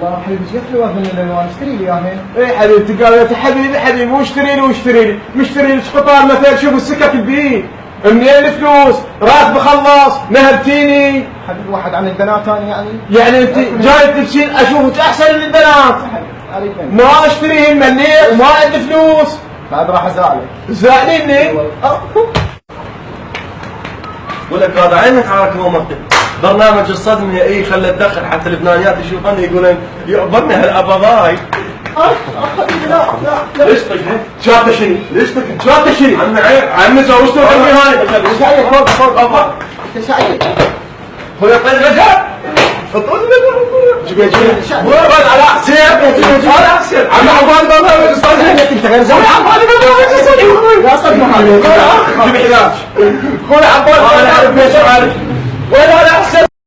الله حبيبي شو حلوه من الالوان اشتري لي اياها. اي حبيبتي قالت حبيبي مشتري لي قطار مثلا شوف السكك البيت منين الفلوس؟ راتب خلص نهبتيني. حبيبي واحد عن البنات انا يعني انت جاي تلبسين اشوفك احسن من البنات. ما اشتريهن مليت وما عندي فلوس. بعد راح ازعلك. زعليني؟ ولك هذا عينك على كومتك. برنامج الصدمة اي خلى تدخل حتى اللبنانيات يشوفني يقولون يعبرني هالابضاي. لا ليش طقت؟ شاطة شنو؟ ليش طقت؟ شاطة شنو؟ عمي عيب. عمي زوجته عمي هاي. شايف فوق انت شايف. خذ طيب رجال. فطول جيب ورد على حسين. على حسين. عم عبالي برنامج الصدمة. انت غير زين. عبالي برنامج الصدمة. يا صدمة هذه. جيب حذاك. خذ عبالي. انا اعرف ليش عارف. وين